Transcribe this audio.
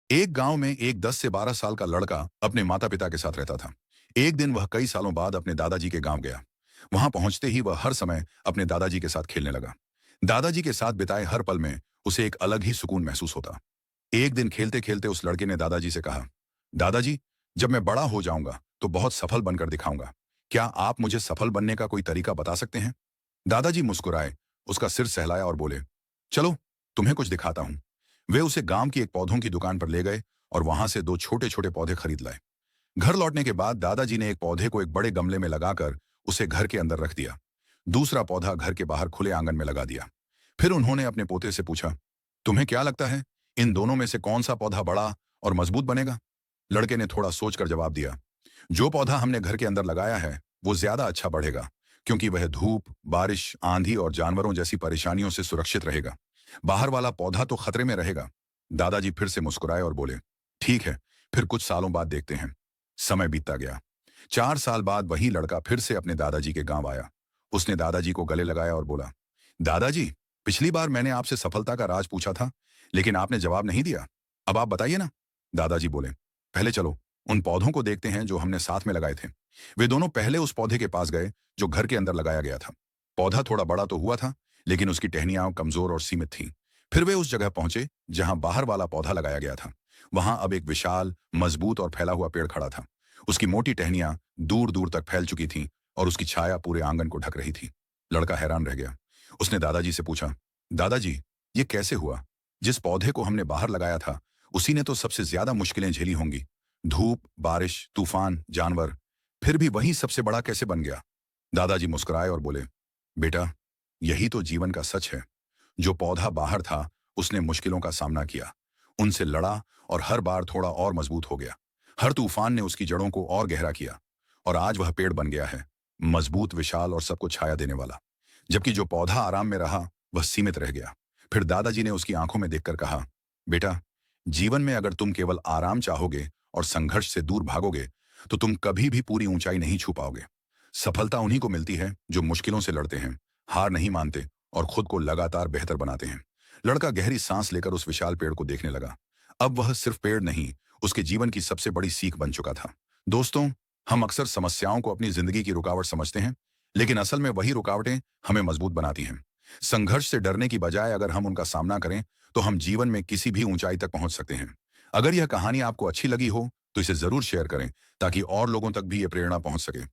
एक गांव में एक 10 से 12 साल का लड़का अपने माता पिता के साथ रहता था। एक दिन वह कई सालों बाद अपने दादाजी के गांव गया। वहां पहुंचते ही वह हर समय अपने दादाजी के साथ खेलने लगा। दादाजी के साथ बिताए हर पल में उसे एक अलग ही सुकून महसूस होता। एक दिन खेलते खेलते उस लड़के ने दादाजी से कहा, दादाजी, जब मैं बड़ा हो जाऊंगा तो बहुत सफल बनकर दिखाऊंगा। क्या आप मुझे सफल बनने का कोई तरीका बता सकते हैं? दादाजी मुस्कुराए, उसका सिर सहलाया और बोले, चलो, तुम्हें कुछ दिखाता हूं। वे उसे गांव की एक पौधों की दुकान पर ले गए और वहां से दो छोटे छोटे पौधे खरीद लाए। घर लौटने के बाद दादाजी ने एक पौधे को एक बड़े गमले में लगाकर उसे घर के अंदर रख दिया। दूसरा पौधा घर के बाहर खुले आंगन में लगा दिया। फिर उन्होंने अपने पोते से पूछा, तुम्हें क्या लगता है, इन दोनों में से कौन सा पौधा बड़ा और मजबूत बनेगा? लड़के ने थोड़ा सोचकर जवाब दिया, जो पौधा हमने घर के अंदर लगाया है वो ज्यादा अच्छा बढ़ेगा, क्योंकि वह धूप, बारिश, आंधी और जानवरों जैसी परेशानियों से सुरक्षित रहेगा। बाहर वाला पौधा तो खतरे में रहेगा। दादाजी फिर से मुस्कुराए और बोले, ठीक है, फिर कुछ सालों बाद देखते हैं। समय बीतता गया। 4 साल बाद वही लड़का फिर से अपने दादाजी के गांव आया। उसने दादाजी को गले लगाया और बोला, दादाजी, पिछली बार मैंने आपसे सफलता का राज पूछा था, लेकिन आपने जवाब नहीं दिया। अब आप बताइए ना। दादाजी बोले, पहले चलो उन पौधों को देखते हैं जो हमने साथ में लगाए थे। वे दोनों पहले उस पौधे के पास गए जो घर के अंदर लगाया गया था। पौधा थोड़ा बड़ा तो हुआ था, लेकिन उसकी टहनियां कमजोर और सीमित थीं। फिर वे उस जगह पहुंचे जहां बाहर वाला पौधा लगाया गया था। वहां अब एक विशाल, मजबूत और फैला हुआ पेड़ खड़ा था। उसकी मोटी टहनियां दूर दूर तक फैल चुकी थीं और उसकी छाया पूरे आंगन को ढक रही थी। लड़का हैरान रह गया। उसने दादाजी से पूछा, दादाजी, ये कैसे हुआ? जिस पौधे को हमने बाहर लगाया था उसी ने तो सबसे ज्यादा मुश्किलें झेली होंगी। धूप, बारिश, तूफान, जानवर, फिर भी वही सबसे बड़ा कैसे बन गया? दादाजी मुस्कुराए और बोले, बेटा, यही तो जीवन का सच है। जो पौधा बाहर था उसने मुश्किलों का सामना किया, उनसे लड़ा और हर बार थोड़ा और मजबूत हो गया। हर तूफान ने उसकी जड़ों को और गहरा किया और आज वह पेड़ बन गया है, मजबूत, विशाल और सबको छाया देने वाला। जबकि जो पौधा आराम में रहा वह सीमित रह गया। फिर दादाजी ने उसकी आंखों में देखकर कहा, बेटा, जीवन में अगर तुम केवल आराम चाहोगे और संघर्ष से दूर भागोगे तो तुम कभी भी पूरी ऊंचाई नहीं छू पाओगे। सफलता उन्हीं को मिलती है जो मुश्किलों से लड़ते हैं, हार नहीं मानते और खुद को लगातार बेहतर बनाते हैं। लड़का गहरी सांस लेकर उस विशाल पेड़ को देखने लगा। अब वह सिर्फ पेड़ नहीं, उसके जीवन की सबसे बड़ी सीख बन चुका था। दोस्तों, हम अक्सर समस्याओं को अपनी जिंदगी की रुकावट समझते हैं, लेकिन असल में वही रुकावटें हमें मजबूत बनाती हैं। संघर्ष से डरने की बजाय अगर हम उनका सामना करें तो हम जीवन में किसी भी ऊंचाई तक पहुंच सकते हैं। अगर यह कहानी आपको अच्छी लगी हो तो इसे जरूर शेयर करें ताकि और लोगों तक भी ये प्रेरणा पहुंच सके।